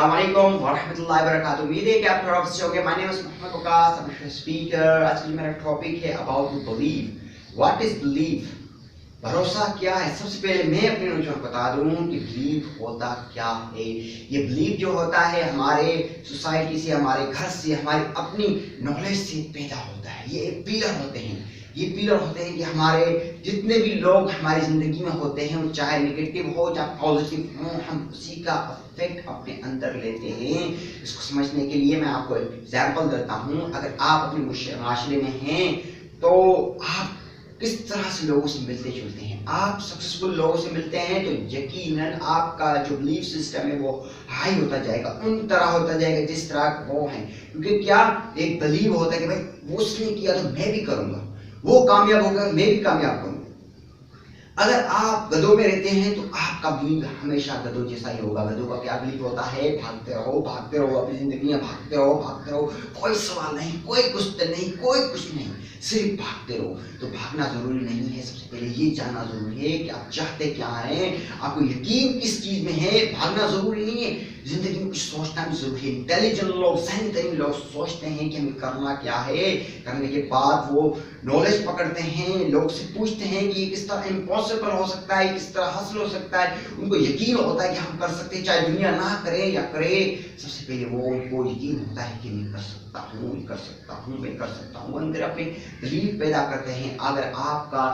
अस्सलामुअलैकुम वरहमतुल्लाहि वबरकातुहू। उम्मीद है कि आप थोड़ा अच्छे होंगे। My name is Mohammad Waqas, I am speaker. आज की मेरा टॉपिक है about to believe. What is believe? भरोसा क्या है? सबसे पहले मैं अपने नौजवान को बता दूं कि बिलीव होता क्या है। ये बिलीव जो होता है हमारे सोसाइटी से, हमारे घर से, हमारी अपनी नॉलेज से पैदा होता है। ये एक पिलर होते हैं। ये पिलर होते हैं कि हमारे जितने भी लोग हमारी ज़िंदगी में होते हैं, वो चाहे नेगेटिव हो चाहे पॉजिटिव हो, हम उसी का इफेक्ट अपने अंदर लेते हैं। इसको समझने के लिए मैं आपको एक एग्जाम्पल देता हूँ। अगर आप अपने माशरे में हैं तो आप किस तरह से लोगों से मिलते जुलते हैं। आप सक्सेसफुल लोगों से मिलते हैं तो यकीनन आपका जो बिलीफ सिस्टम है वो हाई होता जाएगा, उन तरह होता जाएगा जिस तरह वो है। क्योंकि क्या एक बिलीव होता है कि भाई वो उसने किया तो मैं भी करूँगा, वो कामयाब होगा मैं भी कामयाब करूँगा। अगर आप गधों में रहते हैं तो आपका बिलीव हमेशा गधों जैसा ही होगा। गधों का क्या बिलीव होता है? भागते रहो अपनी जिंदगी में, भागते रहो, कोई सवाल नहीं, कोई क्वेश्चन नहीं, कोई कुछ नहीं, सिर्फ भागते रहो। तो भागना जरूरी नहीं है। सबसे पहले ये जानना जरूरी है कि आप चाहते क्या हैं, आपको यकीन किस चीज में है। भागना जरूरी नहीं है, जिंदगी में कुछ सोचना भी जरूरी है। इंटेलिजेंट लोग, सही तरीन लोग सोचते हैं कि हमें करना क्या है। करने के बाद वो नॉलेज पकड़ते हैं, लोग से पूछते हैं कि ये किस तरह इम्पॉसिबल हो सकता है, किस तरह हासिल हो सकता है। उनको यकीन होता है कि हम कर सकते हैं, चाहे दुनिया ना करे या करे। सबसे पहले वो उनको यकीन होता है कि मैं कर सकता हूँ, मैं कर सकता हूँ। अंदर अपने बिलीव पैदा करते हैं। अगर आपका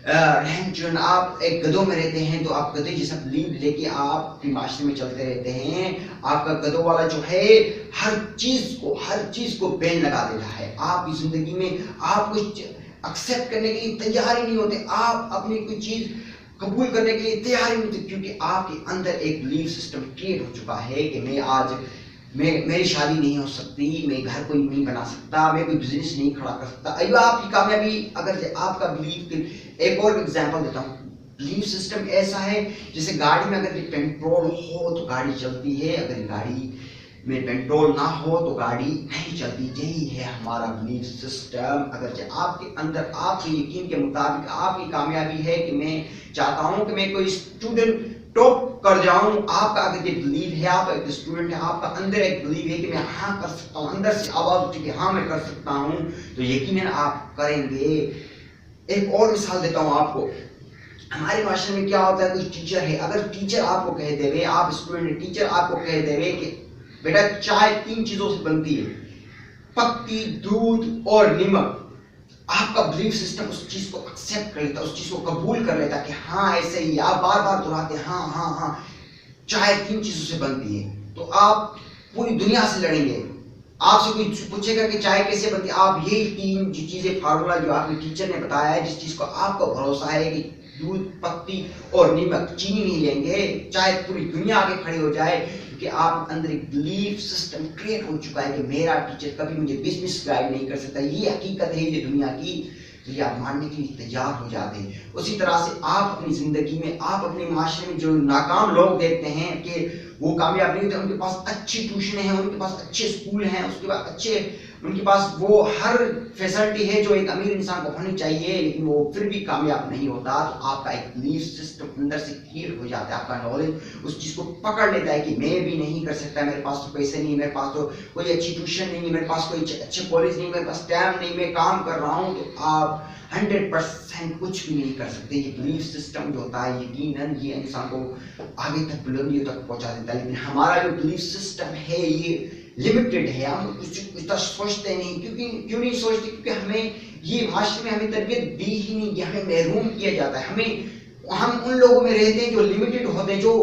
रहन आप एक गधों में रहते हैं तो आप गधे जैसा बिलीव लेके आप अपनी माशरे में चलते रहते हैं। आपका गधों वाला जो है हर चीज को बैन लगा देता है। आप इस जिंदगी में आप कुछ एक्सेप्ट करने के लिए तैयार ही नहीं होते, आप अपनी कोई चीज कबूल करने के लिए तैयार ही नहीं होते, क्योंकि आपके अंदर एक बिलीफ सिस्टम क्रिएट हो चुका है कि मेरी शादी नहीं हो सकती, मैं घर कोई नहीं बना सकता, मैं कोई बिजनेस नहीं खड़ा कर सकता। अयो आपकी कामयाबी अगर आपका बिलीफ। एक और एग्जांपल देता हूँ। बिलीफ सिस्टम ऐसा है जैसे गाड़ी में अगर पेट्रोल हो तो गाड़ी चलती है, अगर गाड़ी में पेट्रोल ना हो तो गाड़ी नहीं चलती। यही है हमारा बिलीफ सिस्टम। अगर आपके अंदर आपके यकीन के मुताबिक आपकी कामयाबी है कि मैं चाहता हूँ कि मैं कोई स्टूडेंट टॉप कर जाऊं, आपका अगर ये बिलीव है, आप एक स्टूडेंट है, आपका अंदर एक बिलीव है कि मैं हाँ कर सकता हूँ, अंदर से आवाज उठी कि हाँ मैं कर सकता हूँ, तो यकीनन आप करेंगे। एक और मिसाल देता हूँ आपको। हमारे माशरे में क्या होता है, कोई टीचर है, अगर टीचर आपको कह देवे, आप स्टूडेंट, टीचर आपको कह देवे कि बेटा चाय 3 चीजों से बनती है, पत्ती, दूध और नमक। आपका बिलीफ सिस्टम उस चीज को एक्सेप्ट कर लेता, उस चीज को कबूल कर लेता कि हाँ ऐसे ही। आप बार बार दोहराते हाँ चाय 3 चीजों से बनती है, तो आप पूरी दुनिया से लड़ेंगे। आपसे कोई पूछेगा कि चाय कैसे बनती है, आप यही 3 चीजें फार्मूला जो आपके टीचर ने बताया है, जिस चीज को आपको भरोसा है कि दूध, पत्ती और नमक, चीनी नहीं लेंगे, चाहे पूरी दुनिया आगे खड़ी हो जाए, क्योंकि आप अंदर एक बिलीफ सिस्टम क्रिएट हो चुका है कि मेरा टीचर कभी मुझे बिजनेस गाइड नहीं कर सकता। ये हकीकत है ये दुनिया की, तो ये आप मानने के लिए तैयार हो जाते हैं। उसी तरह से आप अपनी जिंदगी में, आप अपने माशरे में जो नाकाम लोग देखते हैं कि वो कामयाब नहीं होते, उनके पास अच्छी ट्यूशन है, उनके पास अच्छे स्कूल हैं, उसके बाद उनके पास वो हर फैसिलिटी है जो एक अमीर इंसान को होनी चाहिए, लेकिन वो फिर भी कामयाब नहीं होता। तो आपका एक बिलीफ सिस्टम अंदर से क्लियर हो जाता है। आपका नॉलेज उस चीज को पकड़ लेता है कि मैं भी नहीं कर सकता, मेरे पास तो पैसे नहीं, मेरे पास तो कोई अच्छी ट्यूशन नहीं, मेरे पास कोई अच्छे कॉलेज नहीं, मेरे पास टाइम नहीं, मैं काम कर रहा हूँ। तो आप 100% कुछ भी नहीं कर सकते। ये बिलीफ सिस्टम जो होता है यकीनन ये इंसान को आगे तक, बुलंदियों तक पहुंचा देता है। लेकिन हमारा जो बिलीफ सिस्टम है ये लिमिटेड है। हम कुछ इतना सोचते नहीं। क्यों नहीं सोचते? क्योंकि हमें ये माशरे में हमें तरबियत दी ही नहीं कि हमें महरूम किया जाता है। हम उन लोगों में रहते हैं जो लिमिटेड होते हैं, जो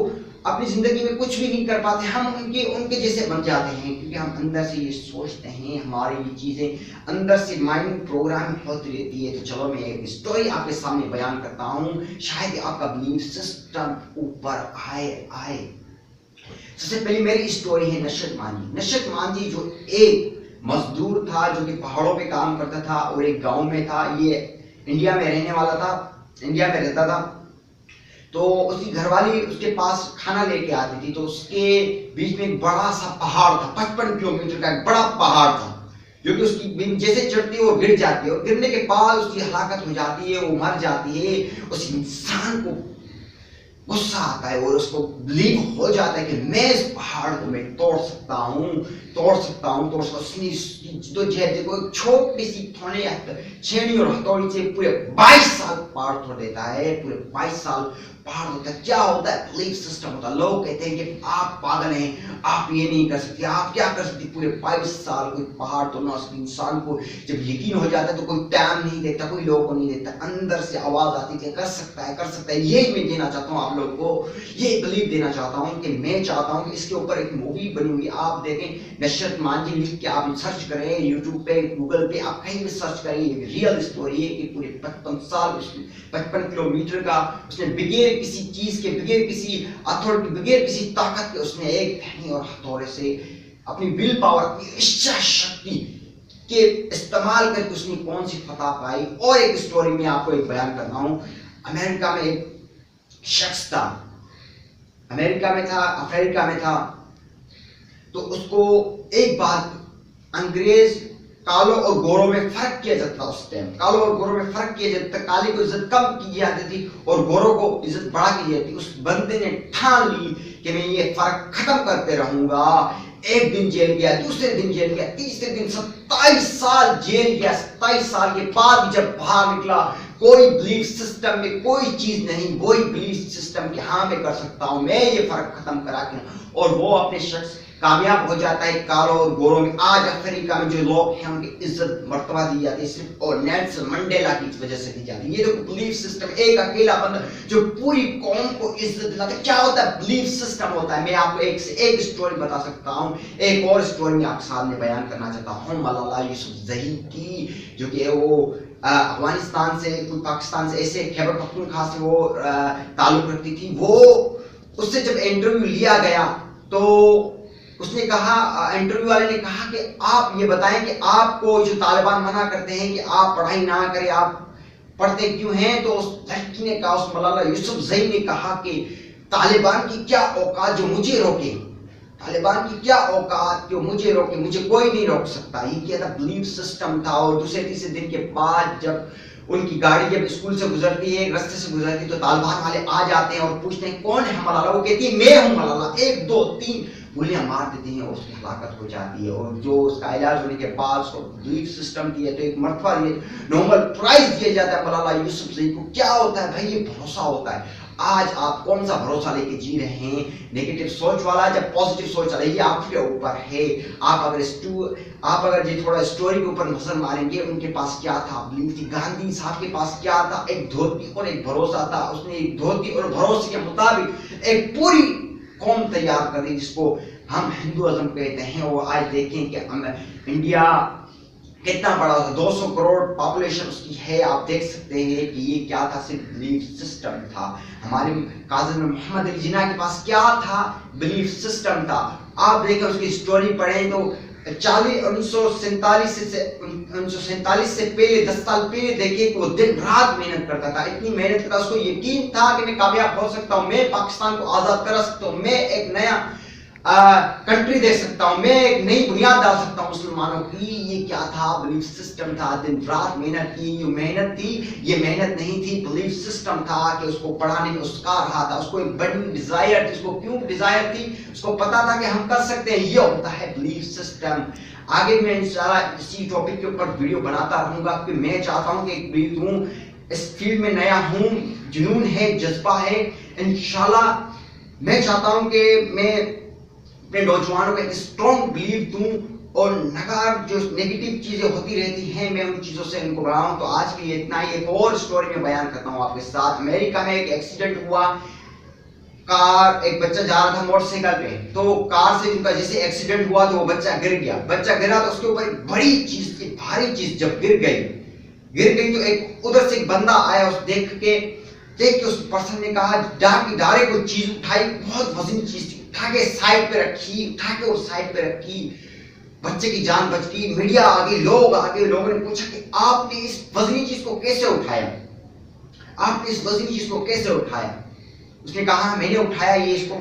अपनी जिंदगी में कुछ भी नहीं कर पाते। हम उनके जैसे बन जाते हैं, क्योंकि हम अंदर से ये सोचते हैं। हमारी ये चीजें अंदर से माइंड प्रोग्राम होती रहती है। तो चलो मैं एक स्टोरी आपके सामने बयान करता हूँ, शायद आपका बिलीफ सिस्टम ऊपर आए। सबसे पहले मेरी स्टोरी है नशरत मांझी जो एक मजदूर था, जो कि पहाड़ों पे काम करता था और एक गांव में था। ये इंडिया में रहने वाला था, इंडिया में रहता था। तो उसकी घरवाली उसके पास खाना लेके आती थी, तो उसके बीच में एक बड़ा सा पहाड़ था, 55 किलोमीटर का एक बड़ा पहाड़ था, जो कि उसकी बीवी जैसे चढ़ती है वो गिर जाती है, और गिरने के बाद उसकी हलाकत हो जाती है, वो मर जाती है। उस इंसान को गुस्सा आता है और उसको बिलीव हो जाता है कि मैं इस पहाड़ को मैं तोड़ सकता हूँ तो उसको तो देखो एक छोटी सी थोड़ी छेनी और हथौड़ी से पूरे 22 साल पहाड़ तोड़ देता है, पूरे 22 साल पहाड़ होता है। क्या होता है? बिलीफ सिस्टम होता है। लोग कहते हैं कि आप पागल हैं, आप ये नहीं कर सकते, आप क्या कर सकते। पूरे 22 साल कोई पहाड़ तोड़ना, उस इंसान को जब यकीन हो जाता है तो कोई टाइम नहीं देता, कोई लोगों को नहीं देता, अंदर से आवाज आती है कर सकता है, कर सकता है। यही मैं देना चाहता हूँ आप लोगों को, ये बिलीव देना चाहता हूँ कि मैं चाहता हूँ कि इसके ऊपर एक मूवी बनी हुई आप देखें, नशरत मांझी लिख के आप सर्च करें यूट्यूब पे, गूगल पे, आप कहीं भी सर्च करें। ये रियल स्टोरी है कि पूरे 55 साल 55 किलोमीटर का उसने बगैर किसी चीज के, बगैर किसी अथॉरिटी, बगैर किसी ताकत के उसने एक फहनी और हथौड़े से अपनी विल पावर, अपनी इच्छा शक्ति के इस्तेमाल करके उसने कौन सी फतह पाई। और एक स्टोरी में आपको एक बयान कर रहा हूं। अमेरिका में एक शख्स था, अमेरिका में था, अफ्रीका में था, तो उसको एक बात, अंग्रेज कालों और गोरों में फर्क किया जाता था। उस टाइम कालों और गोरों में फर्क किया जाता था, काले को इज्जत कम की जाती थी और गोरों को इज्जत बढ़ा की जाती थी। उस बंदे ने ठान ली कि मैं ये फर्क खत्म करते रहूंगा। एक दिन जेल गया, दूसरे दिन जेल गया, तीसरे दिन 27 साल जेल गया। 27 साल के बाद भी जब बाहर निकला, कोई बिलीफ सिस्टम में कोई चीज नहीं, वही बिलीफ सिस्टम कि हाँ मैं कर सकता हूं, मैं ये फर्क खत्म करा के, और वो अपने शख्स कामयाब हो जाता है कालों और गोरों में। आज अफ्रीका में जो लोग हैं उनकी इज्जत मर्तबा दी जाती है सिर्फ और नेल्सन मंडेला की वजह से दी जाती है। ये तो बिलीफ सिस्टम, एक अकेला बंदा जो पूरी कौम को इज्जत दिलाता है। क्या होता है? बिलीफ सिस्टम होता है। मैं आपको एक से एक स्टोरी बता सकता हूँ। एक और स्टोरी में आपके सामने बयान करना चाहता हूँ मलाला यूसुफजई की, जो कि वो अफगानिस्तान से, पाकिस्तान से, ऐसे खैबर पख्तूनख्वा से वो ताल्लुक रखती थी। वो उससे जब इंटरव्यू लिया गया तो उसने कहा, इंटरव्यू वाले ने कहा कि आप ये बताएं कि आपको जो तालिबान मना करते हैं कि आप पढ़ाई ना करें, आप पढ़ते क्यों हैं? तो उस लड़की ने कहा, उस मलाला यूसुफजई ने कहा कि तालिबान की क्या औकात जो मुझे रोके, तालिबान की क्या औकात जो मुझे रोके, मुझे कोई नहीं रोक सकता। ये क्या था? बिलीफ सिस्टम था। और दूसरे तीसरे दिन के बाद जब उनकी गाड़ी जब स्कूल से गुजरती है, रास्ते से गुजरती है, तो तालिबान वाले आ जाते हैं और पूछते हैं कौन है मलाला? वो कहती है मैं हूं मलाला। 1 2 3 गोलियां मार देती हैं और उसकी हलाकत हो जाती है। और जो उसका इलाज होने के बाद उसको बिलीफ सिस्टम दिया तो एक मर्तबा दिए, नोबेल प्राइज दिया जाता है मलाला यूसुफजई को। क्या होता है भाई? ये भरोसा होता है। आज आप कौन सा भरोसा लेके जी रहे हैं? नेगेटिव सोच वाला या पॉजिटिव सोच वाला, ये आपके ऊपर है। आप अगर ये थोड़ा स्टोरी के ऊपर नजर मारेंगे, उनके पास क्या था? बिलीफ थी। गांधी साहब के पास क्या था? एक धोती और एक भरोसा था। उसने एक धोती और भरोसे के मुताबिक एक पूरी कौम तैयार कर दी जिसको हम हिंदुइज्म कहते हैं। वो आज देखें कि इंडिया कितना बड़ा होता है, 200 करोड़ पॉपुलेशन उसकी है। आप देख सकते हैं कि ये क्या था? सिर्फ बिलीफ सिस्टम था। हमारे काज़ी मोहम्मद अली जिन्ना के पास क्या था? बिलीफ सिस्टम था। आप देखें उसकी स्टोरी पढ़ें तो 1947 से पहले, 10 साल पहले देखिए कि वो दिन रात मेहनत करता था। इतनी मेहनत करता, उसको यकीन था कि मैं कामयाब हो सकता हूँ, मैं पाकिस्तान को आजाद करा सकता हूँ, मैं एक नया कंट्री दे सकता हूँ, मैं एक नई बुनियाद डाल सकता हूँ मुसलमानों की। ये क्या था? बिलीफ सिस्टम था। दिन रात मेहनत की। ये मेहनत थी, ये मेहनत नहीं थी, बिलीफ सिस्टम था कि उसको पढ़ाने में उसका रहा था। उसको एक बड़ी डिजायर थी। उसको क्यों डिजायर थी? उसको पता था कि हम कर सकते हैं। ये होता है बिलीफ सिस्टम। आगे मैं इंशाल्लाह इसी टॉपिक के ऊपर वीडियो बनाता रहूंगा क्योंकि मैं चाहता हूँ कि बिलीव हूँ, इस फील्ड में नया हूँ, जुनून है, जज्बा है। इंशाल्लाह मैं चाहता हूँ कि मैं अपने नौजवानों को एक स्ट्रॉन्ग बिलीव दूं और नकार जो नेगेटिव चीजें होती रहती हैं मैं उन चीजों से उनको बढ़ाऊं। तो आज के लिए इतना ही। एक और स्टोरी में बयान करता हूं आपके साथ। अमेरिका में एक एक्सीडेंट हुआ। कार, एक बच्चा जा रहा था मोटरसाइकिल पे, तो कार से उनका जैसे एक्सीडेंट हुआ तो वो बच्चा गिर गया। बच्चा गिरा तो उसके ऊपर एक बड़ी चीज थी, भारी चीज जब गिर गई तो एक उधर से एक बंदा आया। उस देख के उस पर्सन ने कहा डायरेक्ट कोई चीज उठाई, बहुत वजनी चीज थी, उठा के साइड पे रखी, बच्चे की जान बच गई। मीडिया आ गई, लोग आ गए, लोगों ने पूछा कि आपने इस वजनी चीज को कैसे उठाया? उसने कहा मैंने उठाया ये इसको।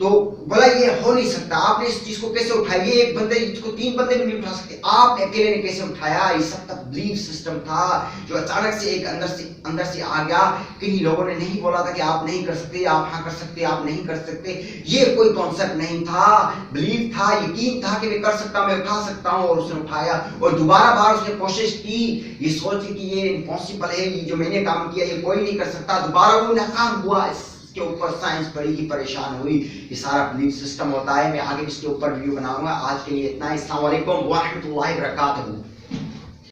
تو بولا یہ ہو نہیں سکتا، آپ نے اس چیز کو کیسے اٹھایا، یہ ایک بندے اس کو 3 بندے بھی نہیں اٹھا سکتے، آپ اکیلے نے کیسے اٹھایا؟ یہ سب کا بلیف سسٹم تھا جو اچانک سے ایک اندر سے آ گیا. کنہیں لوگوں نے نہیں بولا تھا کہ آپ نہیں کر سکتے، آپ ہاں کر سکتے، آپ نہیں کر سکتے. یہ کوئی کانسیپٹ نہیں تھا، بلیف تھا، یقین تھا کہ میں کر سکتا ہوں، میں اٹھا سکتا ہوں. اور اس نے اٹھایا اور دوبارہ بار اس نے کوشش کی، یہ سوچ کہ یہ امپاسبل ہے، یہ جو میں نے کام کیا یہ کوئی نہیں کر سکتا. دوبارہ وہ ناکام ہوا. اس کے اوپر سائنس بڑی ہی پریشان ہوئی. یہ سارا بلیف سسٹم ہوتا ہے. میں آگے اس کے اوپر ویڈیو بناؤں گا. آج کے لیے اتنا ہی. السلام علیکم ورحمۃ اللہ وبرکاتہ.